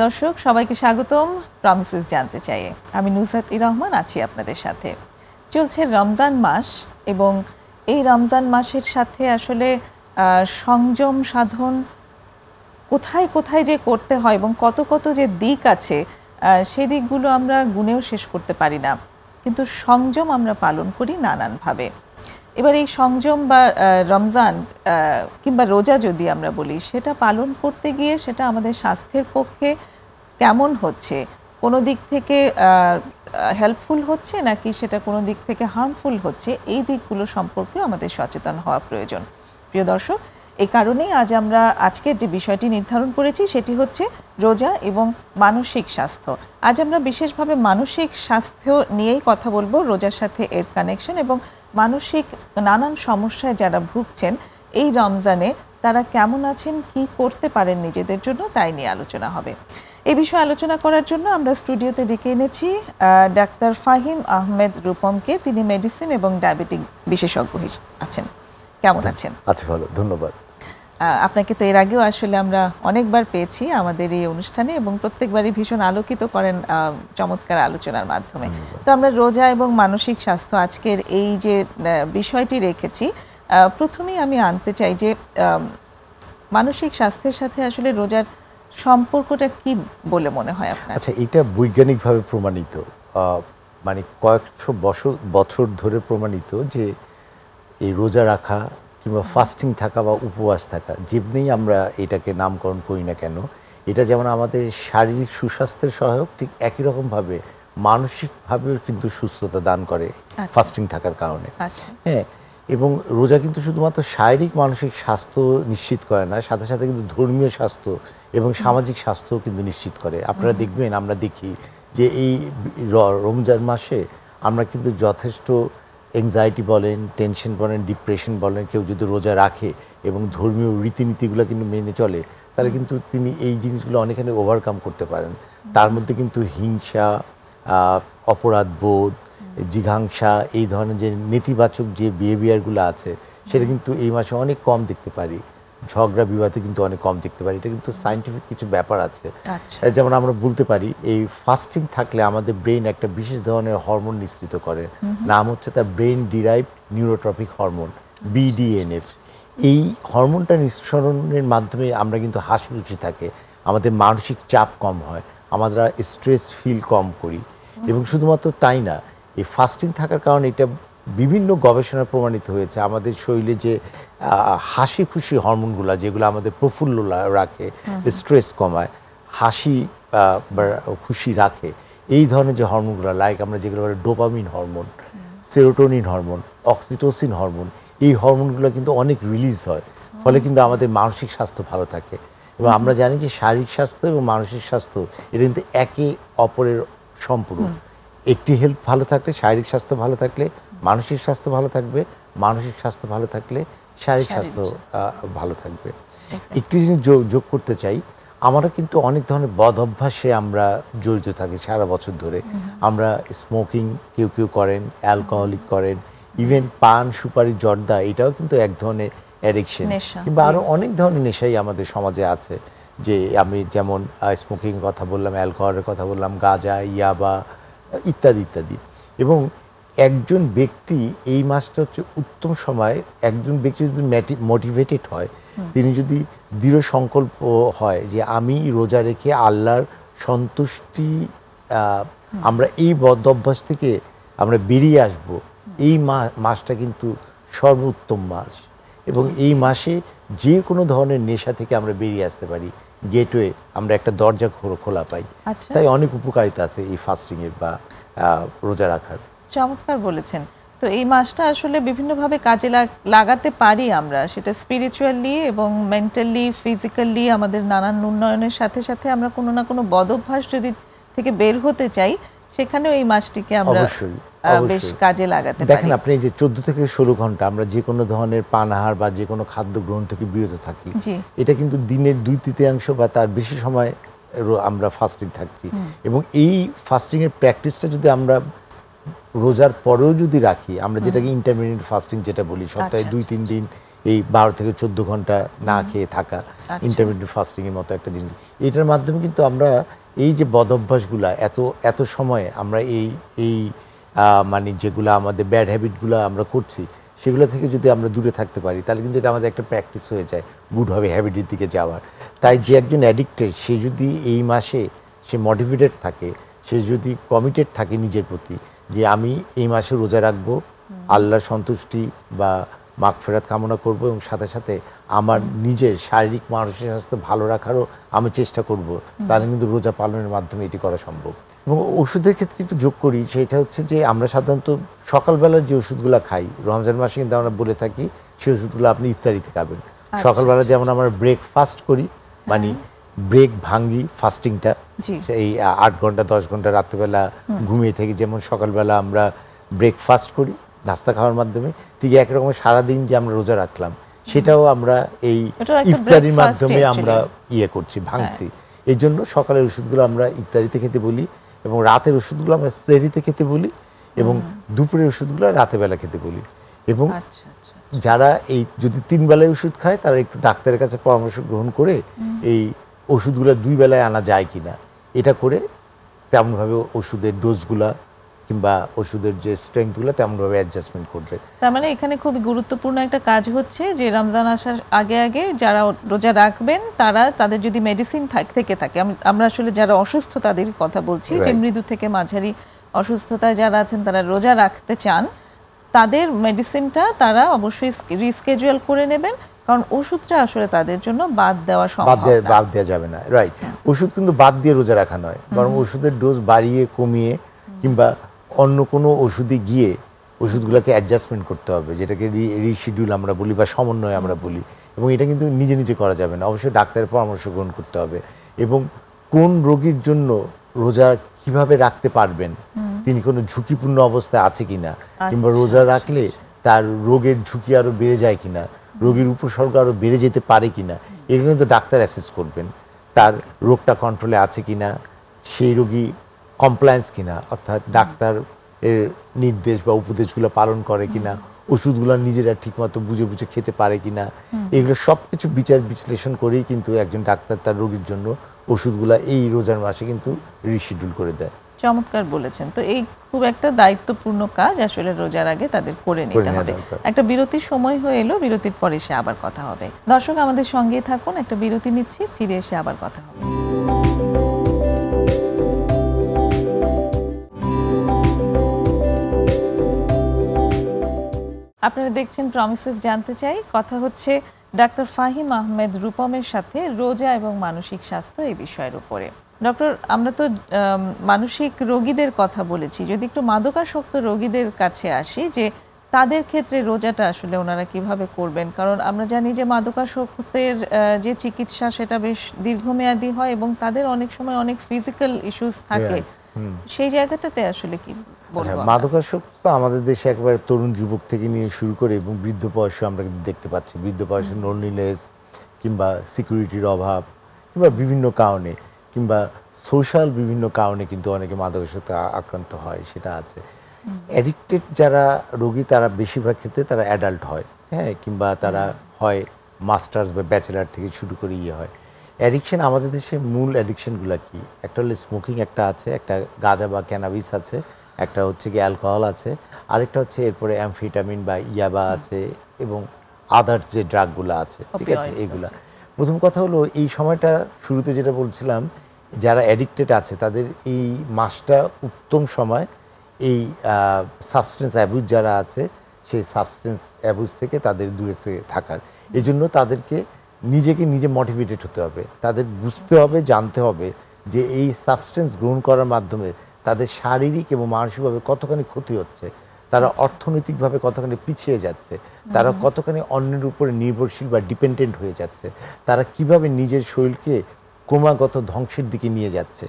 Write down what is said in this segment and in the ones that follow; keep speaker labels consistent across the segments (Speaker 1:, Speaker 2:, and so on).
Speaker 1: দর্শক সবাইকে স্বাগতম প্রমিসেস জানতে চাই। আমি নুসরাত রহমান আছি আপনাদের সাথে। চলছে রমজান মাস এবং এই রমজান মাসের সাথে আসলে সংযম সাধন কোথায় কোথায় যে করতে হয় এবং কত কত যে দিক আছে সেই দিকগুলো আমরা গুণেও শেষ করতে পারি না, কিন্তু সংযম আমরা পালন করি নানানভাবে। এবার এই সংযম বা রমজান কিংবা রোজা যদি আমরা বলি, সেটা পালন করতে গিয়ে সেটা আমাদের স্বাস্থ্যের পক্ষে কেমন হচ্ছে, কোনো দিক থেকে হেল্পফুল হচ্ছে নাকি সেটা কোনো দিক থেকে হার্মফুল হচ্ছে, এই দিকগুলো সম্পর্কে আমাদের সচেতন হওয়া প্রয়োজন। প্রিয় দর্শক, এই কারণেই আজ আমরা আজকের যে বিষয়টি নির্ধারণ করেছি সেটি হচ্ছে রোজা এবং মানসিক স্বাস্থ্য। আজ আমরা বিশেষভাবে মানসিক স্বাস্থ্য নিয়েই কথা বলবো, রোজার সাথে এর কানেকশন এবং মানসিক নানান সমস্যায় যারা ভুগছেন এই রমজানে তারা কেমন আছেন, কি করতে পারেন নিজেদের জন্য, তাই নিয়ে আলোচনা হবে। এই বিষয়ে আলোচনা করার জন্য আমরা স্টুডিওতে ডেকে এনেছি ডাক্তার ফাহিম আহমেদ রূপমকে। তিনি মেডিসিন এবং ডায়াবেটিক বিশেষজ্ঞ আছেন। কেমন আছেন?
Speaker 2: আচ্ছা, ভালো, ধন্যবাদ।
Speaker 1: আপনাকে তো এর আগেও আসলে আমরা অনেকবার পেয়েছি আমাদের এই অনুষ্ঠানে এবং প্রত্যেকবারই ভীষণ আলোকিত করেন চমৎকার আলোচনার মাধ্যমে। তো আমরা রোজা এবং মানসিক স্বাস্থ্য আজকের এই যে বিষয়টি রেখেছি, প্রথমেই আমি আনতে চাই যে মানসিক স্বাস্থ্যের সাথে আসলে রোজার সম্পর্কটা কি বলে মনে হয় আপনার?
Speaker 2: আচ্ছা, এটা বৈজ্ঞানিকভাবে প্রমাণিত, মানে কয়েকশো বছর ধরে প্রমাণিত যে এই রোজা রাখা কিংবা ফাস্টিং থাকা বা উপবাস থাকা, যেমনি আমরা এটাকে নামকরণ করি না কেন, এটা যেমন আমাদের শারীরিক সুস্বাস্থ্যের সহায়ক, ঠিক একই রকমভাবে মানসিকভাবেও কিন্তু সুস্থতা দান করে ফাস্টিং থাকার কারণে। হ্যাঁ, এবং রোজা কিন্তু শুধুমাত্র শারীরিক মানসিক স্বাস্থ্য নিশ্চিত করে না, সাথে সাথে কিন্তু ধর্মীয় স্বাস্থ্য এবং সামাজিক স্বাস্থ্যও কিন্তু নিশ্চিত করে। আপনারা দেখবেন, আমরা দেখি যে এই রমজান মাসে আমরা কিন্তু যথেষ্ট এংজাইটি বলেন, টেনশন বলেন, ডিপ্রেশন বলেন, কেউ যদি রোজা রাখে এবং ধর্মীয় রীতিনীতিগুলো কিন্তু মেনে চলে, তাহলে কিন্তু তিনি এই জিনিসগুলো অনেকখানি ওভারকাম করতে পারেন। তার মধ্যে কিন্তু হিংসা, অপরাধবোধ, জিঘাংসা, এই ধরনের যে নেতিবাচক যে বিহেভিয়ারগুলো আছে সেটা কিন্তু এই মাসে অনেক কম দেখতে পারি। ঝগড়া বিবাদে কিন্তু অনেক কম দেখতে পারি। এটা কিন্তু সায়েন্টিফিক কিছু ব্যাপার আছে। যেমন আমরা বলতে পারি, এই ফাস্টিং থাকলে আমাদের ব্রেন একটা বিশেষ ধরনের হরমোন নিঃসৃত করে, নাম হচ্ছে তার brain derived neurotrophic hormone, BDNF। এই হরমোনটা নিঃসরণের মাধ্যমে আমরা কিন্তু হাসি খুশি থাকে, আমাদের মানসিক চাপ কম হয়, আমরা স্ট্রেস ফিল কম করি। এবং শুধুমাত্র তাই না, এই ফাস্টিং থাকার কারণে এটা বিভিন্ন গবেষণা প্রমাণিত হয়েছে, আমাদের শরীরে যে হাসি খুশি হরমোনগুলো, যেগুলো আমাদের প্রফুল্ল রাখে, স্ট্রেস কমায়, হাসি খুশি রাখে, এই ধরনের যে হরমোনগুলো, লাইক আমরা যেগুলো বলি dopamine hormone, serotonin hormone, oxytocin hormone, এই হরমোনগুলো কিন্তু অনেক রিলিজ হয়, ফলে কিন্তু আমাদের মানসিক স্বাস্থ্য ভালো থাকে। এবং আমরা জানি যে শারীরিক স্বাস্থ্য এবং মানসিক স্বাস্থ্য এটা কিন্তু একে অপরের সম্পূরক। একটি হেলথ ভালো থাকলে, শারীরিক স্বাস্থ্য ভালো থাকলে মানসিক স্বাস্থ্য ভালো থাকবে, মানসিক স্বাস্থ্য ভালো থাকলে শারীরিক স্বাস্থ্য ভালো থাকবে। একটি জিনিস যোগ করতে চাই, আমরা কিন্তু অনেক ধরনের বদ অভ্যাসে আমরা জড়িত থাকি সারা বছর ধরে। আমরা স্মোকিং কেউ কেউ করেন, অ্যালকোহলিক করেন, ইভেন পান, সুপারি, জর্দা, এটাও কিন্তু এক ধরনের অ্যাডিকশন, কিংবা আরও অনেক ধরনের নেশাই আমাদের সমাজে আছে। যে আমি যেমন স্মোকিং কথা বললাম, অ্যালকোহলের কথা বললাম, গাঁজা, ইয়াবা ইত্যাদি ইত্যাদি। এবং একজন ব্যক্তি, এই মাসটা হচ্ছে উত্তম সময়, একজন ব্যক্তি যদি মোটিভেটেড হয়, তিনি যদি দৃঢ় সংকল্প হয় যে আমি রোজা রেখে আল্লাহর সন্তুষ্টি, আমরা এই বদ অভ্যাস থেকে আমরা বেরিয়ে আসব, এই মাসটা কিন্তু সর্বোত্তম মাস। এবং এই মাসে যে কোনো ধরনের নেশা থেকে আমরা বেরিয়ে আসতে পারি, গেটওয়ে, আমরা একটা দরজা খোলা পাই। তাই অনেক উপকারিতা আছে এই ফাস্টিংয়ের বা রোজা রাখার।
Speaker 1: চমৎকার বলেছেন। তো এই মাসটা আসলে বিভিন্নভাবে কাজে লাগাতে পারি আমরা, সেটা স্পিরিচুয়ালি এবং মেন্টালি, ফিজিক্যালি, আমাদের নানান উন্নয়নের সাথে সাথে আমরা কোনো না কোনো বদ অভ্যাস যদি থেকে বের হতে চাই, সেখানেও এই মাসটিকে আমরা বেশ কাজে লাগাতে পারি।
Speaker 2: দেখেন, আপনি যে 14 থেকে 16 ঘন্টা আমরা যে কোনো ধরনের পানাহার বা যে কোনো খাদ্য গ্রহণ থেকে বিরত থাকি, এটা কিন্তু দিনের 2/3 বা তার বেশি সময় আমরা ফাস্টিং থাকছি। এবং এই ফাস্টিংয়ের প্র্যাকটিসটা যদি আমরা রোজার পরেও যদি রাখি, আমরা যেটাকে ইন্টারমিডিয়েট ফাস্টিং যেটা বলি, সপ্তাহে 2-3 দিন এই 12 থেকে 14 ঘন্টা না খেয়ে থাকা, ইন্টারমিডিয়েট ফাস্টিং এর মতো একটা জিনিস। এটার মাধ্যমে কিন্তু আমরা এই যে বদ অভ্যাসগুলা এত সময় আমরা এই মানে যেগুলো আমাদের ব্যাড হ্যাবিটগুলো আমরা করছি সেগুলো থেকে যদি আমরা দূরে থাকতে পারি তাহলে কিন্তু এটা আমাদের একটা প্র্যাকটিস হয়ে যায় গুড হবে হ্যাবিটের দিকে যাওয়ার। তাই যে একজন অ্যাডিক্টেড সে যদি এই মাসে সে মোটিভেটেড থাকে, সে যদি কমিটেড থাকে নিজের প্রতি যে আমি এই মাসে রোজা রাখবো, আল্লাহর সন্তুষ্টি বা মাগফিরাত কামনা করব এবং সাথে সাথে আমার নিজের শারীরিক মানসিক স্বাস্থ্য ভালো রাখারও আমি চেষ্টা করব, তাহলে কিন্তু রোজা পালনের মাধ্যমে এটি করা সম্ভব। এবং ওষুধের ক্ষেত্রে একটু যোগ করি, সেটা হচ্ছে যে আমরা সাধারণত সকালবেলার যে ওষুধগুলো খাই রমজান মাসে কিন্তু আমরা বলে থাকি সেই ওষুধগুলো আপনি ইফতারিতে খাবেন। সকালবেলা যেমন আমরা ব্রেকফাস্ট করি, মানে ব্রেক ভাঙ্গি ফাস্টিংটা, এই 8 ঘন্টা 10 ঘন্টা রাত্রেবেলা ঘুমিয়ে থেকে যেমন সকালবেলা আমরা ব্রেকফাস্ট করি নাস্তা খাওয়ার মাধ্যমে, ঠিক একরকম সারাদিন যে আমরা রোজা রাখলাম সেটাও আমরা এই ইফতারির মাধ্যমে আমরা করছি, ভাঙছি। এই জন্য সকালের ওষুধগুলো আমরা ইফতারিতে খেতে বলি এবং রাতের ওষুধগুলো আমরা সেহরিতে খেতে বলি এবং দুপুরের ওষুধগুলো রাতের বেলা খেতে বলি। এবং যারা এই যদি 3 বেলায় ওষুধ খায় তারা একটু ডাক্তারের কাছে পরামর্শ গ্রহণ করে এই ওষুধগুলো 2 বেলায় আনা যায় কিনা এটা করে তেমনভাবে ওষুধের ডোজগুলা কিংবা ওষুধের যে স্ট্রেংথগুলো তেমনভাবে অ্যাডজাস্টমেন্ট করবে।
Speaker 1: তার মানে এখানে খুবই গুরুত্বপূর্ণ একটা কাজ হচ্ছে যে রমজান আসার আগে আগে যারা রোজা রাখবেন তাদের যদি মেডিসিন থেকে থাকে, আমরা আসলে যারা অসুস্থ তাদের কথা বলছি, যে মৃদু থেকে মাঝারি অসুস্থতায় যারা আছেন তারা রোজা রাখতে চান, তাদের মেডিসিনটা তারা অবশ্যই রিস্কেজুয়াল করে নেবেন, কারণ ওষুধটা আসলে তাদের জন্য বাদ দেওয়া সম্ভব না,
Speaker 2: বাদ দেওয়া যাবে না। রাইট, ওষুধ কিন্তু বাদ দিয়ে রোজা রাখা নয়, বরং ওষুধের ডোজ বাড়িয়ে কমিয়ে কিংবা অন্য কোনো ওষুধে গিয়ে ওষুধগুলোকে অ্যাডজাস্টমেন্ট করতে হবে, যেটাকে রিশিডিউল আমরা বলি বা সমন্বয় আমরা বলি। এবং এটা কিন্তু নিজে নিজে করা যাবে না, অবশ্যই ডাক্তারের পরামর্শ গ্রহণ করতে হবে। এবং কোন রোগীর জন্য রোজা কিভাবে রাখতে পারবেন, তিনি কোনো ঝুঁকিপূর্ণ অবস্থায় আছে কিনা, কিংবা রোজা রাখলে তার রোগের ঝুঁকি আরও বেড়ে যায় কিনা, রোগীর উপসর্গ আরও বেড়ে যেতে পারে কিনা, এগুলো কিন্তু ডাক্তার অ্যাসেস করবেন। তার রোগটা কন্ট্রোলে আছে কিনা, সেই রোগী কমপ্লায়েন্স কিনা, অর্থাৎ ডাক্তার এর নির্দেশ বা উপদেশগুলো পালন করে কিনা, ওষুধগুলো নিজেরা ঠিকমতো বুঝে বুঝে খেতে পারে কিনা, এগুলো সব কিছু বিচার বিশ্লেষণ করেই কিন্তু একজন ডাক্তার তার রোগীর জন্য ওষুধগুলো এই রোজার মাসে কিন্তু রিশিডিউল করে দেয়।
Speaker 1: চমৎকার বলেছেন। তো এই খুব একটা দায়িত্বপূর্ণ কাজ আসলে রোজার আগে তাদের করে নিতে হবে। একটা বিরতির সময় হয়ে এলো, বিরতির পরে এসে আবার কথা হবে। দর্শক আমাদের সঙ্গে থাকুন, একটা বিরতি নিচ্ছি, ফিরে এসে আবার কথা হবে। আপনারা দেখছেন প্রমিসেস জানতে চাই, কথা হচ্ছে ডাক্তার ফাহিম আহমেদ রূপমের সাথে রোজা এবং মানসিক স্বাস্থ্য এই বিষয়ের উপরে। ডক্টর, আমরা তো মানসিক রোগীদের কথা বলেছি, যদি একটু মাদকাসক্ত রোগীদের কাছে আসি, যে তাদের ক্ষেত্রে রোজাটা আসলে ওনারা কিভাবে করবেন, কারণ আমরা জানি যে মাদকাসক্তের যে চিকিৎসা সেটা বেশ দীর্ঘমেয়াদী হয় এবং তাদের অনেক সময় অনেক ফিজিক্যাল ইস্যুস থাকে, সেই জায়গাটাতে আসলে কি বলবো?
Speaker 2: মাদকাসক্ত আমাদের দেশে একেবারে তরুণ যুবক থেকে নিয়ে শুরু করে এবং বৃদ্ধ বয়সে আমরা কিন্তু দেখতে পাচ্ছি। বৃদ্ধ বয়সে লোনলিনেস কিংবা সিকিউরিটির অভাব কিংবা বিভিন্ন কারণে কিংবা সোশ্যাল বিভিন্ন কারণে কিন্তু অনেকে মাদকাসক্ত আক্রান্ত হয়, সেটা আছে। অ্যাডিক্টেড যারা রোগী তারা বেশিরভাগ ক্ষেত্রে তারা অ্যাডাল্ট হয়, হ্যাঁ, কিংবা তারা হয় মাস্টার্স বা ব্যাচেলার থেকে শুরু করে হয়। অ্যাডিকশন আমাদের দেশে মূল অ্যাডিকশনগুলো কি? একটা হলো স্মোকিং, একটা আছে, একটা গাঁজা বা ক্যানাবিস আছে, একটা হচ্ছে কি অ্যালকোহল আছে, আরেকটা হচ্ছে এরপরে অ্যামফেটামিন বা ইয়াবা আছে এবং আদার্স যে ড্রাগগুলো আছে, ঠিক আছে, এইগুলা। প্রথম কথা হলো এই সময়টা শুরুতে যেটা বলছিলাম, যারা অ্যাডিক্টেড আছে তাদের এই মাসটা উত্তম সময় এই সাবস্টেন্স অ্যাবিউজ যারা আছে সেই সাবস্টেন্স অ্যাবিউজ থেকে তাদের দূরে থাকার। এই জন্য তাদেরকে নিজেকে নিজে মোটিভেটেড হতে হবে, তাদের বুঝতে হবে, জানতে হবে যে এই সাবস্টেন্স গ্রহণ করার মাধ্যমে তাদের শারীরিক এবং মানসিকভাবে কতখানি ক্ষতি হচ্ছে, তারা অর্থনৈতিকভাবে কতখানি পিছিয়ে যাচ্ছে, তারা কতখানি অন্যের উপরে নির্ভরশীল বা ডিপেন্ডেন্ট হয়ে যাচ্ছে, তারা কিভাবে নিজের শরীরকে ক্রমাগত ধ্বংসের দিকে নিয়ে যাচ্ছে।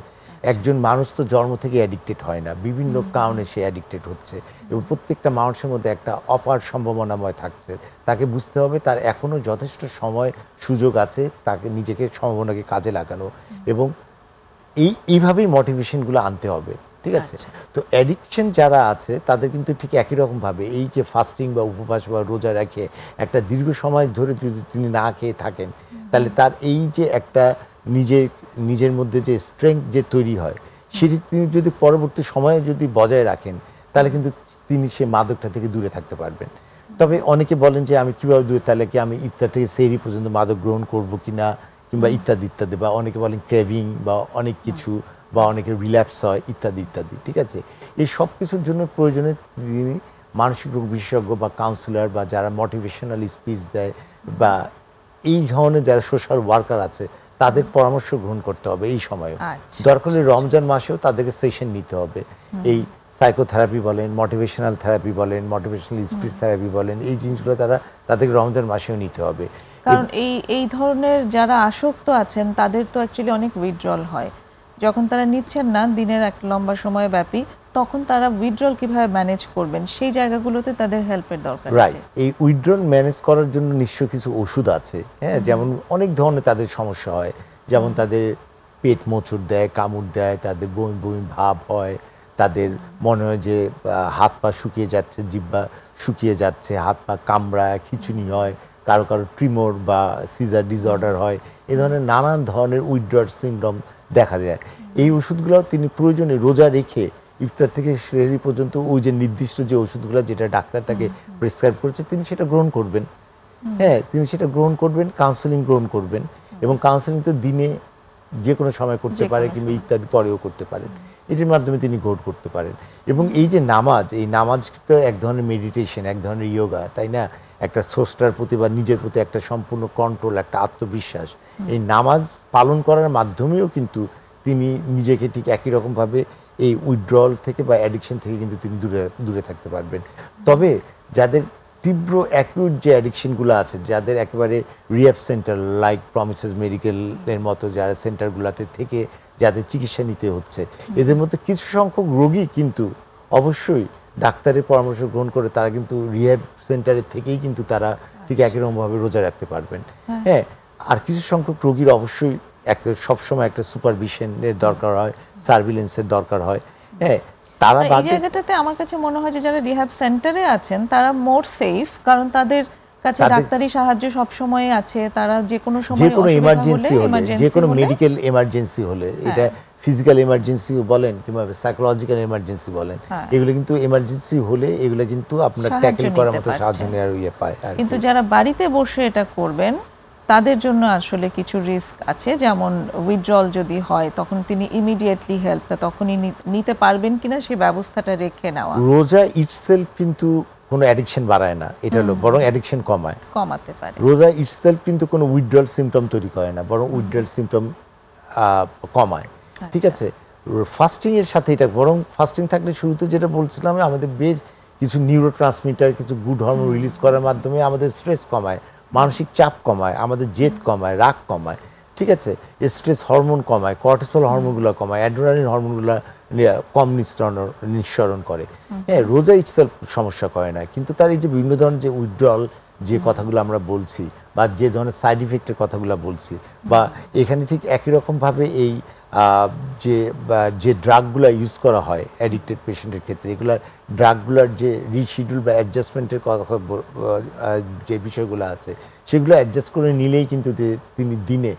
Speaker 2: একজন মানুষ তো জন্ম থেকে অ্যাডিক্টেড হয় না, বিভিন্ন কারণে সে অ্যাডিক্টেড হচ্ছে এবং প্রত্যেকটা মানুষের মধ্যে একটা অপার সম্ভাবনাময় থাকছে। তাকে বুঝতে হবে তার এখনও যথেষ্ট সময় সুযোগ আছে তাকে নিজেকে সম্ভাবনাকে কাজে লাগানো এবং এইভাবেই মোটিভেশনগুলো আনতে হবে। ঠিক আছে? তো অ্যাডিকশন যারা আছে তাদের কিন্তু ঠিক একই রকমভাবে এই যে ফাস্টিং বা উপবাস বা রোজা রেখে একটা দীর্ঘ সময় ধরে যদি তিনি না খেয়ে থাকেন, তাহলে তার এই যে একটা নিজের মধ্যে যে স্ট্রেংথ যে তৈরি হয়, সেটি তিনি যদি পরবর্তী সময়ে যদি বজায় রাখেন, তাহলে কিন্তু তিনি সে মাদকটা থেকে দূরে থাকতে পারবেন। তবে অনেকে বলেন যে আমি কীভাবে দূরে, তাহলে কি আমি ইফতার থেকে সেহরি পর্যন্ত মাদক গ্রহণ করবো কিনা, কিংবা ইত্যাদি ইত্যাদি, বা অনেকে বলেন ক্রেভিং বা অনেক কিছু, বা অনেকের রিল্যাপস হয় ইত্যাদি ইত্যাদি, ঠিক আছে? এই সব কিছুর জন্য প্রয়োজনে তিনি মানসিক রোগ বিশেষজ্ঞ বা কাউন্সিলর বা যারা মোটিভেশনাল স্পিচ দেয় বা এই ধরনের যারা সোশ্যাল ওয়ার্কার আছে তাদের পরামর্শ গ্রহণ করতে হবে এই সময়ে। দরকার হলে রমজান মাসেও তাদেরকে সেশন নিতে হবে। এই সাইকোথেরাপি বলেন, মোটিভেশনাল থেরাপি বলেন, মোটিভেশনাল স্পিচ থেরাপি বলেন, এই জিনিসগুলো তাদেরকে রমজান মাসেও নিতে হবে।
Speaker 1: কারণ এই ধরনের যারা আসক্ত আছেন তাদের তো অ্যাকচুয়ালি অনেক উইথড্রল হয়। যখন তারা নিচ্ছেন না দিনের এক লম্বা সময় ব্যাপী, তখন তারা উইথড্রল কিভাবে ম্যানেজ করবেন সেই জায়গাগুলোতে তাদের হেল্পের দরকার আছে।
Speaker 2: রাইট, এই উইথড্রল ম্যানেজ করার জন্য নিশ্চয়ই কিছু ওষুধ আছে। হ্যাঁ, যেমন অনেক ধরনের তাদের সমস্যা হয়, যেমন তাদের পেট মোচড় দেয়, কামড় দেয়, তাদের বমি বমি ভাব হয়, তাদের মনে হয় যে হাত পা শুকিয়ে যাচ্ছে, জিহ্বা শুকিয়ে যাচ্ছে, হাত পা কামড়ায়, খিঁচুনি হয়, কারো কারো ট্রিমর বা সিজার ডিসঅর্ডার হয়, এই ধরনের নানান ধরনের উইথড্রল সিমটম দেখা যায়। এই ওষুধগুলো তিনি প্রয়োজনে রোজা রেখে ইফতার থেকে সেহরি পর্যন্ত ওই যে নির্দিষ্ট যে ওষুধগুলো যেটা ডাক্তার তাকে প্রেসক্রাইব করেছে তিনি সেটা গ্রহণ করবেন। হ্যাঁ, তিনি সেটা গ্রহণ করবেন, কাউন্সেলিং গ্রহণ করবেন, এবং কাউন্সেলিং তো দিনে যে কোনো সময় করতে পারে কিংবা ইফতারের পরেও করতে পারেন, এটির মাধ্যমে তিনি গ্রহণ করতে পারেন। এবং এই যে নামাজ, এই নামাজ তো এক ধরনের মেডিটেশন, এক ধরনের ইয়োগা, তাই না? একটা স্রষ্টার প্রতি বা নিজের প্রতি একটা সম্পূর্ণ কন্ট্রোল, একটা আত্মবিশ্বাস, এই নামাজ পালন করার মাধ্যমেও কিন্তু তিনি নিজেকে ঠিক একই রকমভাবে এই উইথড্রল থেকে বা অ্যাডিকশন থেকে কিন্তু তিনি দূরে থাকতে পারবেন। তবে যাদের তীব্র অ্যাকিউট যে অ্যাডিকশনগুলো আছে, যাদের একেবারে রিহ্যাব সেন্টার লাইক প্রমিসেস মেডিকেলের মতো যারা সেন্টারগুলোতে থেকে যাদের চিকিৎসা নিতে হচ্ছে, এদের মধ্যে কিছু সংখ্যক রোগী কিন্তু অবশ্যই ডাক্তারের পরামর্শ গ্রহণ করে তারা কিন্তু রিহ্যাব সেন্টারের থেকেই কিন্তু তারা ঠিক একই রকমভাবে রোজা রাখতে পারবেন। হ্যাঁ, আর কিছু সংখ্যক রোগীর অবশ্যই সবসময় একটা সুপারভিশনের দরকার হয়, সার্ভিলেন্সের দরকার হয়। হ্যাঁ, তারা
Speaker 1: এই জায়গাটাতে আমার কাছে মনে হয় যে যারা রিহ্যাব সেন্টারে আছেন তারা মোর সেফ, কারণ তাদের কাছে ডাক্তারি সাহায্য সব সময় আছে। তারা যে কোনো সময়
Speaker 2: যে কোনো এমার্জেন্সি হলে, যে কোনো মেডিকেল এমার্জেন্সি হলে, এটা ফিজিক্যাল এমার্জেন্সি বলেন কিংবা সাইকোলজিক্যাল এমার্জেন্সি বলেন, এগুলো কিন্তু এমার্জেন্সি হলে এগুলো কিন্তু আপনার ট্যাকেল করার মতো সাহায্য নেওয়ার ইয়ে পায়।
Speaker 1: কিন্তু যারা বাড়িতে বসে এটা করবেন তাদের জন্য আসলে কিছু রিস্ক আছে, যেমন উইথড্রল যদি হয় তখন তিনি ইমিডিয়েটলি হেল্পটা তখনই নিতে পারবেন কিনা সেই ব্যবস্থাটা রেখে নেওয়া।
Speaker 2: রোজা ইটসেলফ কিন্তু কোনো অ্যাডিকশন বাড়ায় না, এটা হলো বরং অ্যাডিকশন কমাতে পারে। রোজা ইটসেলফ কিন্তু কোনো উইথড্রল সিমটম তৈরি করে না, বরং উইথড্রল সিমটম কমায়। ঠিক আছে, ফাস্টিং এর সাথে এটা, বরং ফাস্টিং থাকলে শুরুতে যেটা বলছিলাম আমাদের বেশ কিছু নিউরো ট্রান্সমিটার, কিছু গুড হরমোন রিলিজ করার মাধ্যমে আমাদের স্ট্রেস কমায়, মানসিক চাপ কমায়, আমাদের জেদ কমায়, রাগ কমায়। ঠিক আছে, স্ট্রেস হরমোন কমায়, কর্টিসল হরমোনগুলো কমায়, অ্যাড্রিনালিন হরমোনগুলো কম নিঃসরণ করে। হ্যাঁ, রোজা ইটসেলফ সমস্যা করে না, কিন্তু তার এই যে বিভিন্ন ধরনের যে উইথড্রল যে কথাগুলো আমরা বলছি বা যে ধরনের সাইড ইফেক্টের কথাগুলো বলছি, বা এখানে ঠিক একই রকমভাবে এই যে ড্রাগগুলো ইউজ করা হয় অ্যাডিক্টেড পেশেন্টের ক্ষেত্রে, এগুলার ড্রাগগুলোর যে রিশিডিউল বা অ্যাডজাস্টমেন্টের কথা যে বিষয়গুলো আছে সেগুলো অ্যাডজাস্ট করে নিলেই কিন্তু তিনি দিনে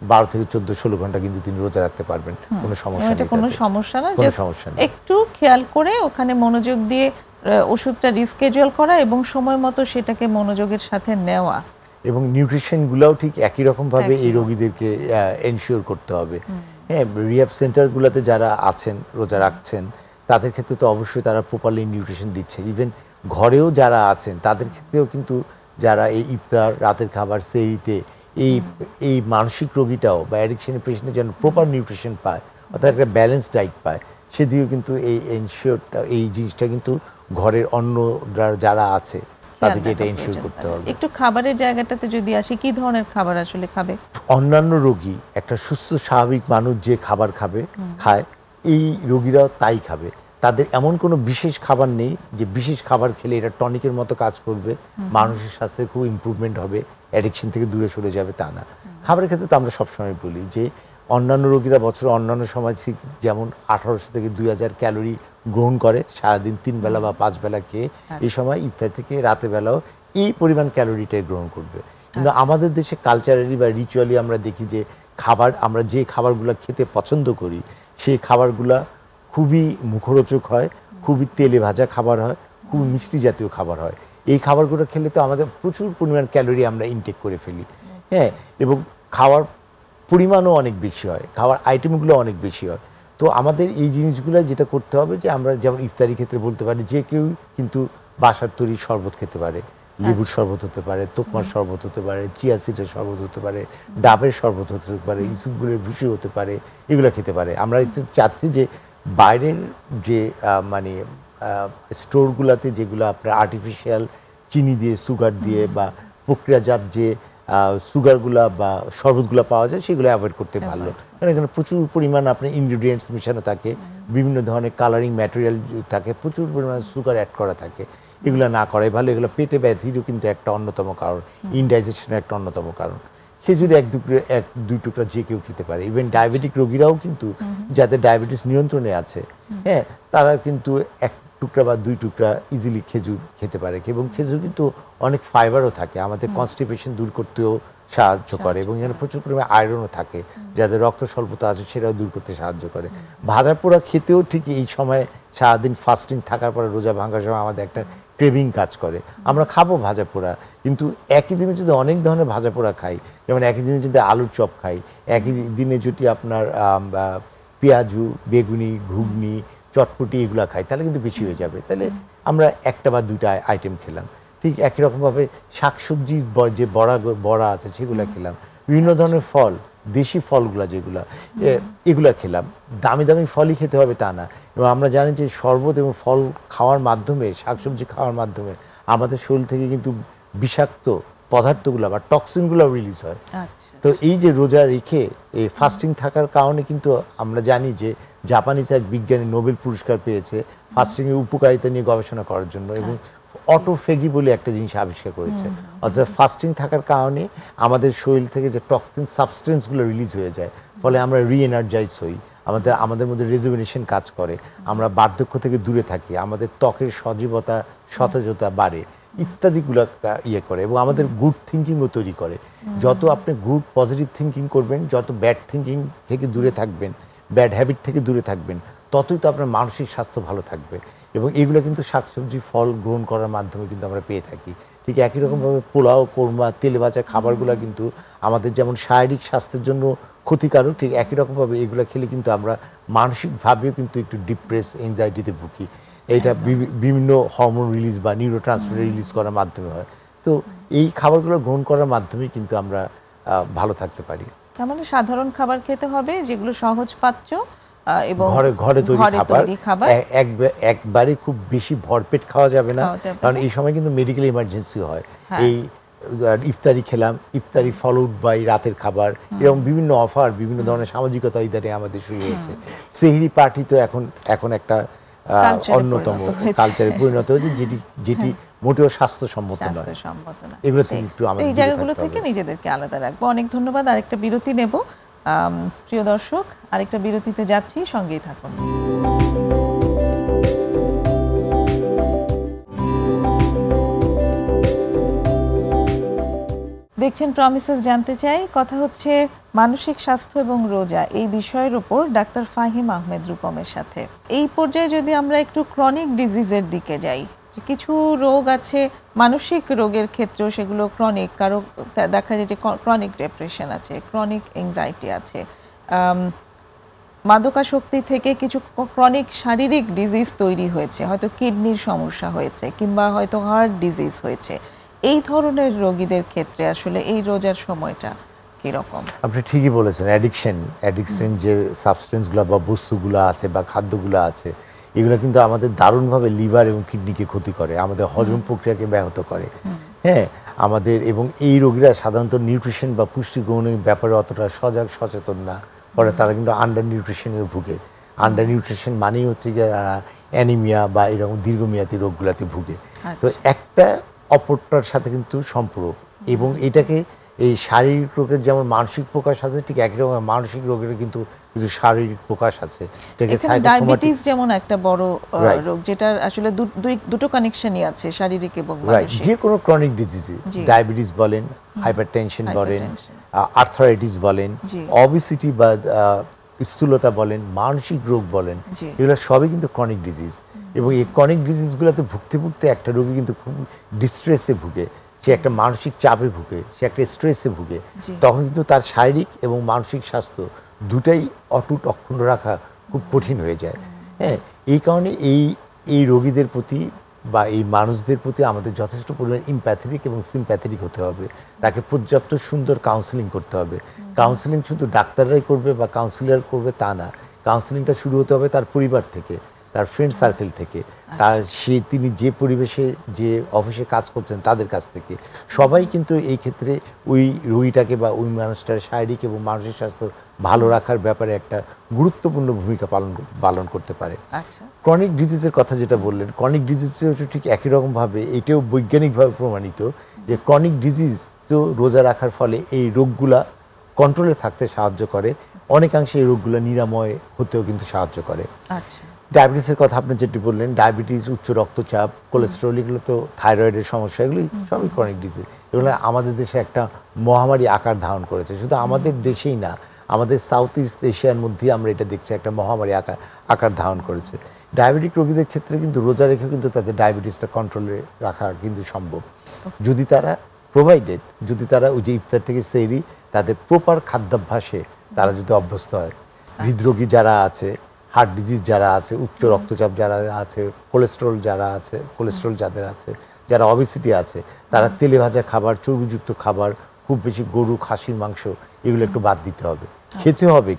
Speaker 2: 12 থেকে 14-16 ঘন্টা কিন্তু তিনি রোজা রাখতে পারবেন, কোনো সমস্যা নেই।
Speaker 1: কোনো সমস্যা না, একটু খেয়াল করে ওখানে মনোযোগ দিয়ে ওষুধটা রিস্কেডিউল করা এবং সময় মতো সেটাকে মনোযোগের সাথে নেওয়া,
Speaker 2: এবং নিউট্রিশনগুলোও ঠিক একই রকমভাবে এই রোগীদেরকে এনশিওর করতে হবে। হ্যাঁ, রিহ্যাব সেন্টারগুলোতে যারা আছেন রোজা রাখছেন তাদের ক্ষেত্রে তো অবশ্যই তারা প্রপারলি নিউট্রিশন দিচ্ছে। ইভেন ঘরেও যারা আছেন তাদের ক্ষেত্রেও কিন্তু যারা এই ইফতার, রাতের খাবার, সেহরিতে এই মানসিক রোগীটাও বা অ্যাডিকশনের পেশেন্টে যেন প্রপার নিউট্রিশন পায়, অর্থাৎ একটা ব্যালেন্স ডায়েট পায়, সেদিকেও কিন্তু এই জিনিসটা কিন্তু ঘরের অন্য যারা আছে তাদেরকে এটা এনশিওর করতে হবে।
Speaker 1: একটু খাবারের জায়গাটাতে যদি আসি, কি ধরনের খাবার আসলে খাবে?
Speaker 2: অন্যান্য রোগী, একটা সুস্থ স্বাভাবিক মানুষ যে খাবার খায় এই রোগীরাও তাই খাবে। তাদের এমন কোনো বিশেষ খাবার নেই যে বিশেষ খাবার খেলে এটা টনিকের মতো কাজ করবে, মানুষের স্বাস্থ্যের খুব ইমপ্রুভমেন্ট হবে, অ্যাডিকশন থেকে দূরে সরে যাবে, তা না। খাবারের ক্ষেত্রে তো আমরা সবসময় বলি যে অন্যান্য রোগীরা বছর অন্যান্য সময় ঠিক যেমন 1800 থেকে 2000 ক্যালোরি গ্রহণ করে সারাদিন 3 বেলা বা 5 বেলা খেয়ে, এই সময় ইফতার থেকে রাতের বেলাও এই পরিমাণ ক্যালোরিটাই গ্রহণ করবে। কিন্তু আমাদের দেশে কালচারালি বা রিচুয়ালি আমরা দেখি যে আমরা যে খাবারগুলো খেতে পছন্দ করি সেই খাবারগুলা খুবই মুখরোচক হয়, খুবই তেলে ভাজা খাবার হয়, খুবই মিষ্টি জাতীয় খাবার হয়। এই খাবারগুলো খেলে তো আমাদের প্রচুর পরিমাণ ক্যালোরি আমরা ইনটেক করে ফেলি, হ্যাঁ, এবং খাওয়ার পরিমাণও অনেক বেশি হয়, খাওয়ার আইটেমগুলো অনেক বেশি হয়। তো আমাদের এই জিনিসগুলো যেটা করতে হবে যে আমরা যেমন ইফতারি ক্ষেত্রে বলতে পারি যে কেউ কিন্তু বাসার তৈরি শরবত খেতে পারে, লেবুর শরবত হতে পারে, তোকমার শরবত হতে পারে, চিয়া সিডের শরবত হতে পারে, ডাবের শরবত হতে পারে, ইসুফগুলের ভুসি হতে পারে, এগুলো খেতে পারে। আমরা একটু চাচ্ছি যে বাইরের যে মানে স্টোরগুলোতে যেগুলো আপনার আর্টিফিশিয়াল চিনি দিয়ে, সুগার দিয়ে বা প্রক্রিয়াজাত যে সুগারগুলা বা শরবতগুলো পাওয়া যায় সেগুলো অ্যাভয়েড করতে ভালো, কারণ এখানে প্রচুর পরিমাণ আপনার ইনগ্রিডিয়েন্টস মেশানো থাকে, বিভিন্ন ধরনের কালারিং ম্যাটেরিয়াল থাকে, প্রচুর পরিমাণ সুগার অ্যাড করা থাকে। এগুলো না করাই ভালো। এগুলো পেটে ব্যাধিরও কিন্তু একটা অন্যতম কারণ, ইনডাইজেশনের একটা অন্যতম কারণ। খেজুরে এক দুই টুকরা যে কেউ খেতে পারে, ইভেন ডায়াবেটিক রোগীরাও কিন্তু যাদের ডায়াবেটিস নিয়ন্ত্রণে আছে, হ্যাঁ, তারা কিন্তু এক টুকরা বা দুই টুকরা ইজিলি খেজুর খেতে পারে। এবং খেজুর কিন্তু অনেক ফাইবারও থাকে, আমাদের কনস্টিপেশন দূর করতেও সাহায্য করে, এবং এখানে প্রচুর পরিমাণে আয়রনও থাকে, যাদের রক্ত স্বল্পতা আছে সেটাও দূর করতে সাহায্য করে। ভাজা পোড়া খেতেও ঠিক এই সময় সারাদিন ফাস্টিং থাকার পরে রোজা ভাঙার সময় আমাদের একটা ক্রেভিং কাজ করে, আমরা খাবো ভাজা পোড়া, কিন্তু একই দিনে যদি অনেক ধরনের ভাজা পোড়া খাই, যেমন একই দিনে যদি আলুর চপ খাই, একই দিনে যদি আপনার পেঁয়াজু, বেগুনি, ঘুগনি, চটপটি এগুলো খাই, তাহলে কিন্তু বেশি হয়ে যাবে। তাহলে আমরা একটা বা দুইটা আইটেম খেলাম। ঠিক একই রকমভাবে শাকসবজির যে বড়া আছে সেগুলো খেলাম, বিভিন্ন ধরনের ফল, দেশি ফলগুলা যেগুলা, এগুলা খেলাম। দামি দামি ফলই খেতে হবে তা না। এবং আমরা জানি যে শরবত এবং ফল খাওয়ার মাধ্যমে, শাকসবজি খাওয়ার মাধ্যমে আমাদের শরীর থেকে কিন্তু বিষাক্ত পদার্থগুলো বা টক্সিনগুলো রিলিজ হয়। তো এই যে রোজা রেখে এই ফাস্টিং থাকার কারণে কিন্তু আমরা জানি যে জাপানিজ এক বিজ্ঞানী নোবেল পুরস্কার পেয়েছে ফাস্টিংয়ের উপকারিতা নিয়ে গবেষণা করার জন্য, এবং অটোফেগি বলে একটা জিনিস আবিষ্কার করেছে। অর্থাৎ ফাস্টিং থাকার কারণে আমাদের শরীর থেকে যে টক্সিন সাবস্টেন্সগুলো রিলিজ হয়ে যায়, ফলে আমরা রিএনার্জাইজ হই, আমাদের মধ্যে রেজুভিনেশন কাজ করে, আমরা বার্ধক্য থেকে দূরে থাকি, আমাদের ত্বকের সজীবতা, সতেজতা বাড়ে ইত্যাদিগুলো করে, এবং আমাদের গুড থিঙ্কিংও তৈরি করে। যত আপনি গুড পজিটিভ থিঙ্কিং করবেন, যত ব্যাড থিঙ্কিং থেকে দূরে থাকবেন, ব্যাড হ্যাবিট থেকে দূরে থাকবেন, ততই তো আপনার মানসিক স্বাস্থ্য ভালো থাকবে। এবং এগুলো কিন্তু শাকসবজি, ফল গ্রহণ করার মাধ্যমে কিন্তু আমরা পেয়ে থাকি। ঠিক একই রকমভাবে পোলাও, কোরমা, তেলে ভাজা খাবারগুলো কিন্তু আমাদের যেমন শারীরিক স্বাস্থ্যের জন্য ক্ষতিকারক, ঠিক একই রকমভাবে এগুলো খেলে কিন্তু আমরা মানসিকভাবেও কিন্তু একটু ডিপ্রেস, এনজাইটিতে ভুগি। এইটা বিভিন্ন হরমোন রিলিজ বা নিউরো ট্রান্সমিটার রিলিজ করার মাধ্যমে হয়। তো এই খাবারগুলো গ্রহণ করার মাধ্যমে কিন্তু আমরা ভালো থাকতে পারি।
Speaker 1: তার মানে সাধারণ খাবার খেতে হবে যেগুলো সহজপাচ্য এবং
Speaker 2: ঘরে তৈরি খাবার। একবারে খুব বেশি ভরপেট খাওয়া যাবে না, কারণ এই সময় কিন্তু মেডিকেল ইমার্জেন্সি হয়। এই ইফতারি খেলাম, ইফতারি ফলোড বাই রাতের খাবার, এরকম বিভিন্ন অফার, বিভিন্ন ধরনের সামাজিকতা ইদারে আমাদের শুরু হয়েছে। সেহরি পার্টি তো এখন একটা অন্যতম কালচারে পরিণত হয়েছে, যেটি মোটেও স্বাস্থ্যসম্মত নয়। এগুলো থেকে একটু আমাদের
Speaker 1: এই জায়গাগুলো থেকে নিজেদেরকে আলাদা রাখবো। অনেক ধন্যবাদ। আরেকটা বিরতি নেব। প্রিয় দর্শক, আরেকটা বিরতিতে যাচ্ছি, সঙ্গেই থাকুন। দেখছেন প্রমিসেস জানতে চাই। কথা হচ্ছে মানসিক স্বাস্থ্য এবং রোজা, এই বিষয়ের উপর ডাক্তার ফাহিম আহমেদ রূপমের সাথে। এই পর্যায়ে যদি আমরা একটু ক্রনিক ডিজিজের দিকে যাই, কিছু রোগ আছে মানসিক রোগের ক্ষেত্রেও, সেগুলো ক্রনিক, কারো দেখা যায় যে ক্রনিক ডিপ্রেশন আছে, ক্রনিক এংজাইটি আছে, মাদকাসক্তি থেকে কিছু ক্রনিক শারীরিক ডিজিজ তৈরি হয়েছে, হয়তো কিডনির সমস্যা হয়েছে কিংবা হয়তো হার্ট ডিজিজ হয়েছে। এই ধরনের রোগীদের ক্ষেত্রে আসলে এই রোজার সময়টা কিরকম?
Speaker 2: আপনি ঠিকই বলেছেন। অ্যাডিকশন যে সাবস্টেন্সগুলো বা বস্তুগুলো আছে বা খাদ্যগুলো আছে, এগুলো কিন্তু আমাদের দারুণভাবে লিভার এবং কিডনিকে ক্ষতি করে, আমাদের হজম প্রক্রিয়াকে ব্যাহত করে, হ্যাঁ, আমাদের। এবং এই রোগীরা সাধারণত নিউট্রিশন বা পুষ্টি গ্রহণের ব্যাপারে অতটা সচেতন না, ফলে তারা কিন্তু আন্ডার নিউট্রিশনেও ভুগে। আন্ডার নিউট্রিশন মানেই হচ্ছে যে অ্যানিমিয়া বা এরকম দীর্ঘমেয়াদী রোগগুলোতে ভুগে। তো একটা অপরটার সাথে কিন্তু সম্পর্ক, এবং এটাকে এই শারীরিক রোগের যেমন মানসিক প্রকাশ আছে, ঠিক একই রকম মানসিক রোগের কিন্তু কিছু শারীরিক প্রকাশ আছে।
Speaker 1: এখানে ডায়াবেটিস যেমন একটা বড় রোগ, যেটা আসলে দুটো কানেকশনই আছে, শারীরিক এবং মানসিক।
Speaker 2: যে কোনো ক্রনিক ডিজিজে, ডায়াবেটিস বলেন, হাইপারটেনশন বলেন, আর্থ্রাইটিস বলেন, অবেসিটি বা স্থূলতা বলেন, মানসিক রোগ বলেন, এগুলো সবই কিন্তু ক্রনিক ডিজিজ। এবং এই ক্রনিক ডিজিজগুলোতে ভুগতে ভুগতে একটা রোগী কিন্তু খুব ডিস্ট্রেসে ভুগে, সে একটা মানসিক চাপে ভুগে, সে একটা স্ট্রেসে ভুগে। তখন কিন্তু তার শারীরিক এবং মানসিক স্বাস্থ্য দুটাই অটুট অক্ষুণ্ণ রাখা খুব কঠিন হয়ে যায়। হ্যাঁ, এই কারণে এই রোগীদের প্রতি বা এই মানুষদের প্রতি আমাদের যথেষ্ট পরিমাণ ইম্প্যাথেটিক এবং সিম্প্যাথেটিক হতে হবে। তাকে পর্যাপ্ত সুন্দর কাউন্সেলিং করতে হবে। কাউন্সেলিং শুধু ডাক্তাররাই করবে বা কাউন্সিলর করবে তা না, কাউন্সেলিংটা শুরু হতে হবে তার পরিবার থেকে, তার ফ্রেন্ড সার্কেল থেকে, তিনি যে পরিবেশে যে অফিসে কাজ করছেন তাদের কাছ থেকে। সবাই কিন্তু এই ক্ষেত্রে ওই রোগীটাকে বা ওই মানুষটার শারীরিক এবং মানসিক স্বাস্থ্য ভালো রাখার ব্যাপারে একটা গুরুত্বপূর্ণ ভূমিকা পালন করতে পারে। ক্রনিক ডিজিজের কথা যেটা বললেন, ক্রনিক ডিজিজ ঠিক একই রকমভাবে এটাও বৈজ্ঞানিকভাবে প্রমাণিত যে ক্রনিক ডিজিজ তো রোজা রাখার ফলে এই রোগগুলা কন্ট্রোলে থাকতে সাহায্য করে, অনেকাংশে এই রোগগুলো নিরাময় হতেও কিন্তু সাহায্য করে। ডায়াবেটিসের কথা আপনি যেটি বললেন, ডায়াবেটিস, উচ্চ রক্তচাপ, কোলেস্টেরল, এগুলো তো থাইরয়েডের সমস্যা, এগুলি সবই ক্রনিক ডিজিজ। এগুলো আমাদের দেশে একটা মহামারী আকার ধারণ করেছে। শুধু আমাদের দেশেই না, আমাদের সাউথ ইস্ট এশিয়ার মধ্যে আমরা এটা দেখছি একটা মহামারী আকার ধারণ করেছে। ডায়াবেটিক রোগীদের ক্ষেত্রে কিন্তু রোজা রেখে কিন্তু তাদের ডায়াবেটিসটা কন্ট্রোলে রাখা কিন্তু সম্ভব, যদি তারা যদি তারা ওই যে ইফতার থেকে সেহরি তাদের প্রপার খাদ্যাভ্যাসে তারা যদি অভ্যস্ত হয়। হৃদরোগী যারা আছে, হার্ট ডিজিজ যারা আছে, উচ্চ রক্তচাপ যারা আছে, কোলেস্টেরল যাদের আছে, যারা অবেসিটি আছে, তারা তেলে ভাজা খাবার, চর্বিযুক্ত খাবার, খুব বেশি গরু, খাসির মাংস, এগুলো একটু বাদ দিতে হবে। খেতে হবে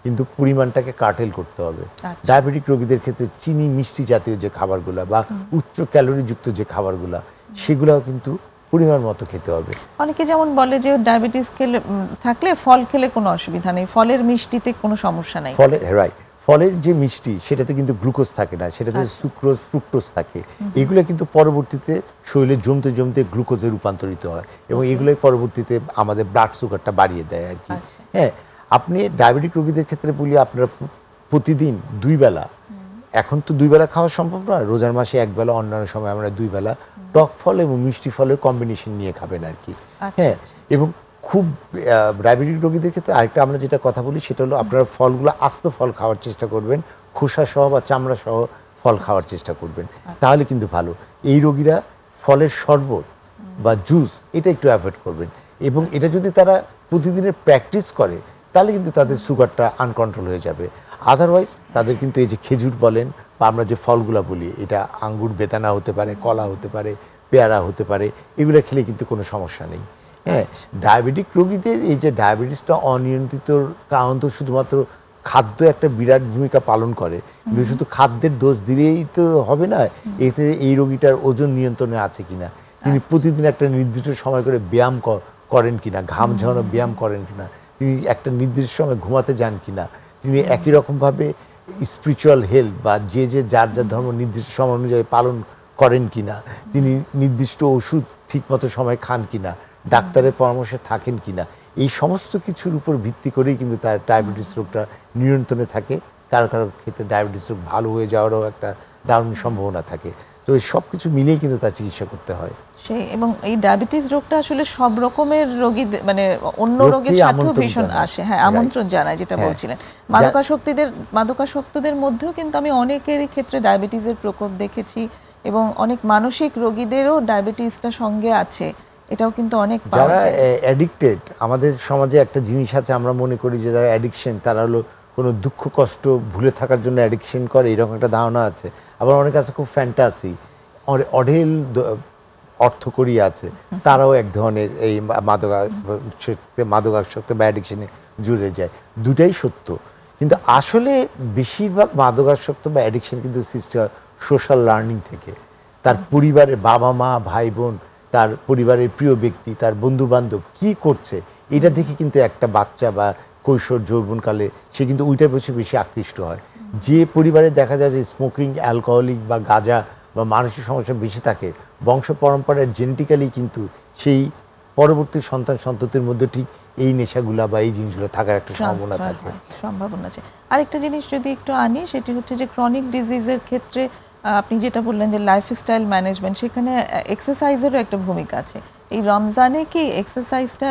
Speaker 2: কিন্তু পরিমাণটাকে কার্টেল করতে হবে। ডায়াবেটিক রোগীদের ক্ষেত্রে চিনি মিষ্টি জাতীয় যে খাবারগুলো বা উচ্চ ক্যালোরিযুক্ত যে খাবারগুলো, সেগুলোও কিন্তু পরিমাণ মতো খেতে হবে।
Speaker 1: অনেকে যেমন বলে যে ডায়াবেটিস থাকলে ফল খেলে কোনো অসুবিধা নেই, ফলের মিষ্টিতে কোনো সমস্যা নেই।
Speaker 2: ফলের যে মিষ্টি সেটাতে কিন্তু গ্লুকোজ থাকে না, সেটাতে সুক্রোজ, ফ্রুক্টোজ থাকে। এগুলো কিন্তু পরবর্তীতে শরীরে জমতে জমতে গ্লুকোজে রূপান্তরিত হয় এবং এগুলোই পরবর্তীতে আমাদের ব্লাড সুগারটা বাড়িয়ে দেয় আর কি। হ্যাঁ, আপনি ডায়াবেটিক রোগীদের ক্ষেত্রে বলি, আপনারা প্রতিদিন 2 বেলা, এখন তো 2 বেলা খাওয়া সম্ভব নয়, রোজার মাসে 1 বেলা, অন্যান্য সময় আমরা 2 বেলা টক ফল এবং মিষ্টি ফলের কম্বিনেশন নিয়ে খাবেন আর কি। হ্যাঁ, এবং খুব ডায়াবেটিক রোগীদের ক্ষেত্রে আরেকটা আমরা যেটা কথা বলি সেটা হলো আপনারা ফলগুলো আস্ত ফল খাওয়ার চেষ্টা করবেন, খোসা সহ বা চামড়া সহ ফল খাওয়ার চেষ্টা করবেন, তাহলে কিন্তু ভালো। এই রোগীরা ফলের শরবত বা জুস এটা একটু অ্যাভয়েড করবেন এবং এটা যদি তারা প্রতিদিনের প্র্যাকটিস করে তাহলে কিন্তু তাদের সুগারটা আনকন্ট্রোল হয়ে যাবে। আদারওয়াইজ তাদের কিন্তু এই যে খেজুর বলেন বা আমরা যে ফলগুলা বলি, এটা আঙ্গুর, বেদানা হতে পারে, কলা হতে পারে, পেয়ারা হতে পারে, এগুলো খেলে কিন্তু কোনো সমস্যা নেই। হ্যাঁ, ডায়াবেটিক রোগীদের এই যে ডায়াবেটিসটা অনিয়ন্ত্রিত কারণ তো শুধুমাত্র খাদ্য একটা বিরাট ভূমিকা পালন করে, কিন্তু শুধু খাদ্যের দোষ দিলেই তো হবে না। এতে এই রোগীটার ওজন নিয়ন্ত্রণে আছে কিনা, তিনি প্রতিদিন একটা নির্দিষ্ট সময় করে ব্যায়াম করেন কিনা, ঘাম ঝরানো ব্যায়াম করেন কিনা, তিনি একটা নির্দিষ্ট সময় ঘুমাতে যান কিনা, তিনি একই রকমভাবে স্পিরিচুয়াল হেলথ বা যার ধর্ম নির্দিষ্ট সময় অনুযায়ী পালন করেন কিনা, তিনি নির্দিষ্ট ওষুধ ঠিকমতো সময় খান কিনা, ডাক্তারের পরামর্শে থাকেন কিনা, এই সমস্ত কিছুর উপর ভিত্তি করেই কিন্তু তার ডায়াবেটিস রোগটা নিয়ন্ত্রণে থাকে। কারো ক্ষেত্রে ডায়াবেটিস রোগ ভালো হয়ে যাওয়ারও একটা দারুণ সম্ভাবনা থাকে। তো এই সব কিছু মিলিয়ে কিন্তু তার চিকিৎসা করতে হয়।
Speaker 1: এবং এই ডায়াবেটিস রোগটা আসলে সব রকমের রোগী, মানে অন্য রোগের সাথেও ভীষণ আসে। হ্যাঁ, আমন্ত্রণ জানায়, যেটা বলছিলেন। মাদকাসক্তদের মধ্যেও কিন্তু আমি অনেকেরই ক্ষেত্রে ডায়াবেটিসের প্রকোপ দেখেছি এবং অনেক মানসিক রোগীদেরও ডায়াবেটিসটা সঙ্গে আছে, এটাও কিন্তু অনেক পাওয়া যায়।
Speaker 2: যারা অ্যাডিক্টেড, আমাদের সমাজে একটা জিনিস আছে, আমরা মনে করি যে যারা অ্যাডিকশন তারা হলো কোনো দুঃখ কষ্ট ভুলে থাকার জন্য অ্যাডিকশন করে, এরকম একটা ধারণা আছে। আবার অনেক আছে খুব ফ্যান্টাসি, অঢেল অর্থকরী আছে, তারাও এক ধরনের এই মাদকাসক্ত বা অ্যাডিকশনে জুড়ে যায়। দুটাই সত্য, কিন্তু আসলে বেশিরভাগ মাদকাসক্ত বা অ্যাডিকশন কিন্তু সৃষ্টি হয় সোশ্যাল লার্নিং থেকে। তার পরিবারের বাবা মা, ভাই বোন, তার পরিবারের প্রিয় ব্যক্তি, তার বন্ধু বান্ধব কি করছে, এটা দেখে কিন্তু একটা বাচ্চা বা কৈশোর যৌবনকালে সে কিন্তু ওইটার প্রতি বেশি আকৃষ্ট হয়। যে পরিবারে দেখা যায় যে স্মোকিং, অ্যালকোহলিক বা গাঁজা বা মানসিক সমস্যা বেশি থাকে, বংশ পরম্পরায় জেনেটিক্যালি কিন্তু সেই পরবর্তী সন্তান সন্ততির মধ্যে ঠিক এই নেশাগুলা বা এই জিনিসগুলো থাকার একটা সম্ভাবনা থাকে।
Speaker 1: সম্ভাবনা আছে। আরেকটা জিনিস যদি একটু আনি, সেটি হচ্ছে যে ক্রনিক ডিজিজের ক্ষেত্রে আপনি যেটা বললেন যে লাইফস্টাইল ম্যানেজমেন্ট, সেখানে এক্সারসাইজেরও একটা ভূমিকা আছে। এই রমজানে কি এক্সারসাইজটা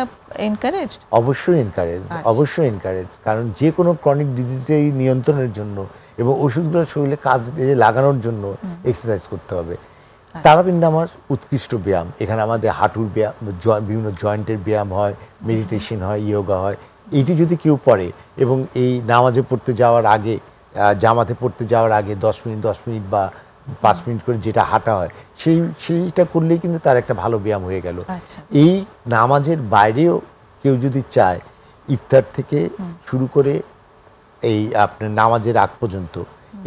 Speaker 1: এনকারেজ?
Speaker 2: অবশ্যই এনকারেজ, অবশ্যই এনকারেজ। কারণ যে কোনো ক্রনিক ডিজিজের নিয়ন্ত্রণের জন্য এবং ওষুধগুলো শরীরে কাজে লাগানোর জন্য এক্সারসাইজ করতে হবে। তারাপীঠ নামাজ উৎকৃষ্ট ব্যায়াম। এখানে আমাদের হাঁটুর ব্যায়াম, বিভিন্ন জয়েন্টের ব্যায়াম হয়, মেডিটেশন হয়, ইয়োগা হয়। এইটি যদি কেউ পড়ে এবং এই নামাজে পড়তে যাওয়ার আগে, জামাতে পড়তে যাওয়ার আগে 10 মিনিট বা 5 মিনিট করে যেটা হাঁটা হয়, সেইটা করলেই কিন্তু তার একটা ভালো ব্যায়াম হয়ে গেল। এই নামাজের বাইরেও কেউ যদি চায়, ইফতার থেকে শুরু করে এই আপনার নামাজের আগ পর্যন্ত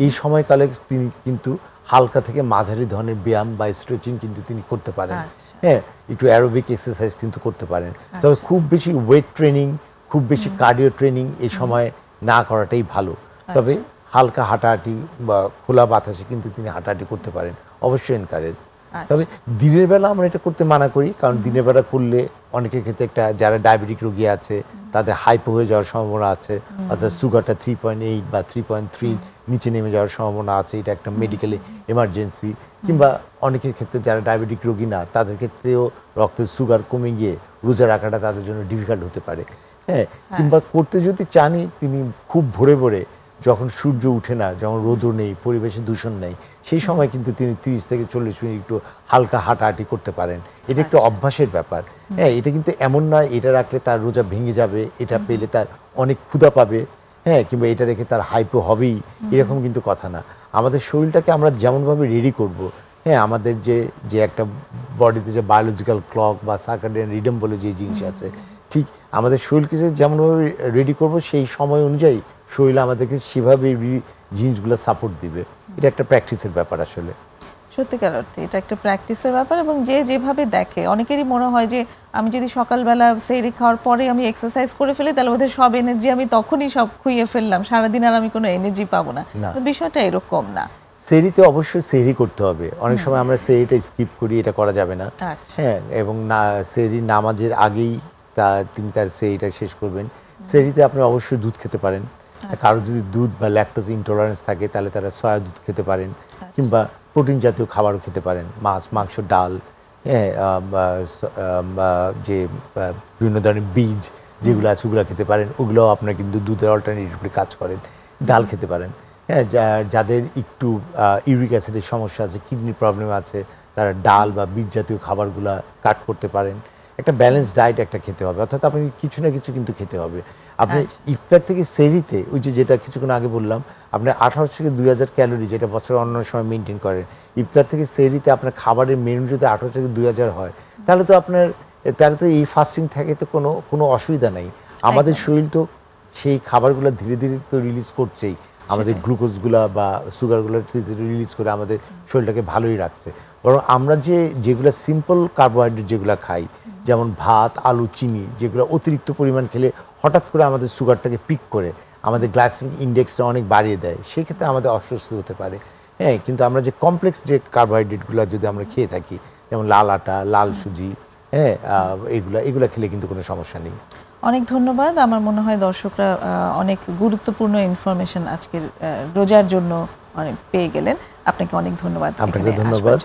Speaker 2: এই সময়কালে তিনি কিন্তু হালকা থেকে মাঝারি ধরনের ব্যায়াম বা স্ট্রেচিং কিন্তু তিনি করতে পারেন। হ্যাঁ, একটু অ্যারোবিক এক্সারসাইজ কিন্তু করতে পারেন। তবে খুব বেশি ওয়েট ট্রেনিং, খুব বেশি কার্ডিও ট্রেনিং এই সময় না করাটাই ভালো। তবে হালকা হাঁটাহাঁটি বা খোলা বাতাসে কিন্তু তিনি হাঁটাহাঁটি করতে পারেন, অবশ্যই এনকারেজ। তবে দিনের বেলা আমরা এটা করতে মানা করি, কারণ দিনের বেলা করলে অনেকের ক্ষেত্রে একটা, যারা ডায়াবেটিক রোগী আছে তাদের হাইপো হয়ে যাওয়ার সম্ভাবনা আছে, অর্থাৎ সুগারটা 3.8 বা 3.3 নিচে নেমে যাওয়ার সম্ভাবনা আছে। এটা একটা মেডিকেল এমার্জেন্সি। কিংবা অনেকের ক্ষেত্রে যারা ডায়াবেটিক রোগী না, তাদের ক্ষেত্রেও রক্তের সুগার কমে গিয়ে রোজা রাখাটা তাদের জন্য ডিফিকাল্ট হতে পারে। হ্যাঁ, কিংবা করতে যদি চানি, তিনি খুব ভোরে ভোরে, যখন সূর্য উঠে না, যখন রোদও নেই, পরিবেশে দূষণ নেই, সেই সময় কিন্তু তিনি 30 থেকে 40 মিনিট একটু হালকা হাঁটাহাঁটি করতে পারেন। এটা একটু অভ্যাসের ব্যাপার। হ্যাঁ, এটা কিন্তু এমন নয় এটা রাখলে তার রোজা ভেঙে যাবে, এটা পেলে তার অনেক ক্ষুধা পাবে, হ্যাঁ, কিংবা এটা রেখে তার হাইপো হবেই, এরকম কিন্তু কথা না। আমাদের শরীরটাকে আমরা যেমনভাবে রেডি করব, হ্যাঁ, আমাদের যে একটা বডিতে যে বায়োলজিক্যাল ক্লক বা সার্কাডিয়ান রিদম বলে যে জিনিস আছে, ঠিক আমাদের শরীরকে যেমনভাবে রেডি করব, সেই সময় অনুযায়ী শরীর আমাদেরকে সেভাবে জিনিসগুলো সাপোর্ট দিবে। এটা একটা প্র্যাকটিসের ব্যাপার আসলে।
Speaker 1: সত্যিকার অর্থে এটা একটা প্র্যাকটিসের ব্যাপার। এবং যে যেভাবে দেখে, অনেকেরই মনে হয় যে আমি যদি সকালবেলা সেহরি খাওয়ার পরে আমি এক্সারসাইজ করে ফেলি, তাহলে ওদের সব এনার্জি আমি তখনই সব খুইয়ে ফেললাম, সারাদিন আর আমি কোনো এনার্জি পাবো না। তো বিষয়টা এরকম না।
Speaker 2: সেহরিতে অবশ্যই সেহরি করতে হবে। অনেক সময় আমরা সেহরিটা স্কিপ করি, এটা করা যাবে না। হ্যাঁ, এবং সেহরি নামাজের আগেই তিনি তার সেহরিটা শেষ করবেন। সেহরিতে আপনি অবশ্যই দুধ খেতে পারেন। কারো যদি দুধ বা ল্যাকটোজ ইনটলারেন্স থাকে, তাহলে তারা সয়া দুধ খেতে পারেন, কিংবা প্রোটিন জাতীয় খাবারও খেতে পারেন, মাছ, মাংস, ডাল, হ্যাঁ, যে বিভিন্ন ধরনের বীজ যেগুলো আছে ওগুলো খেতে পারেন। ওগুলোও আপনার কিন্তু দুধের অল্টারনেটিভলি কাজ করেন। ডাল খেতে পারেন। হ্যাঁ, যাদের একটু ইউরিক অ্যাসিডের সমস্যা আছে, কিডনির প্রবলেম আছে, তারা ডাল বা বীজ জাতীয় খাবারগুলো কাট করতে পারেন। একটা ব্যালেন্স ডায়েট একটা খেতে হবে, অর্থাৎ আপনি কিছু না কিছু কিন্তু খেতে হবে। আপনি ইফতার থেকে সেহরিতে, ওই যেটা কিছুক্ষণ আগে বললাম, আপনার 1800 থেকে 2000 ক্যালোরি, যেটা বছরের অন্য সময় মেনটেন করেন, ইফতার থেকে সেহরিতে আপনার খাবারের মেনু যদি 1800 থেকে 2000 হয়, তাহলে তো এই ফাস্টিং থাকে, তো কোনো অসুবিধা নেই। আমাদের শরীর তো সেই খাবারগুলো ধীরে ধীরে তো রিলিজ করছেই, আমাদের গ্লুকোজগুলা বা সুগারগুলো রিলিজ করে আমাদের শরীরটাকে ভালোই রাখছে। বরং আমরা যেগুলো সিম্পল কার্বোহাইড্রেট যেগুলো খাই, যেমন ভাত, আলু, চিনি, যেগুলো অতিরিক্ত পরিমাণ খেলে হঠাৎ করে আমাদের সুগারটাকে পিক করে আমাদের গ্লাইসেমিক ইন্ডেক্সটা অনেক বাড়িয়ে দেয়, সেক্ষেত্রে আমাদের অস্বস্তি হতে পারে। হ্যাঁ, কিন্তু আমরা যে কমপ্লেক্স যে কার্বোহাইড্রেটগুলো যদি আমরা খেয়ে থাকি, যেমন লাল আটা, লাল সুজি, হ্যাঁ, এগুলা খেলে কিন্তু কোনো সমস্যা নেই।
Speaker 1: অনেক ধন্যবাদ। আমার মনে হয় দর্শকরা অনেক গুরুত্বপূর্ণ ইনফরমেশন আজকের রোজার জন্য পেয়ে গেলেন। আপনাকে অনেক ধন্যবাদ।
Speaker 2: আপনাকে ধন্যবাদ,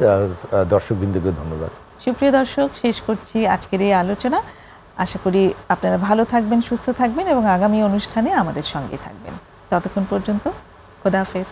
Speaker 2: দর্শকবৃন্দকে ধন্যবাদ।
Speaker 1: সুপ্রিয় দর্শক, শেষ করছি আজকের এই আলোচনা। আশা করি আপনারা ভালো থাকবেন, সুস্থ থাকবেন এবং আগামী অনুষ্ঠানে আমাদের সঙ্গে থাকবেন। ততক্ষণ পর্যন্ত খোদা হাফেজ।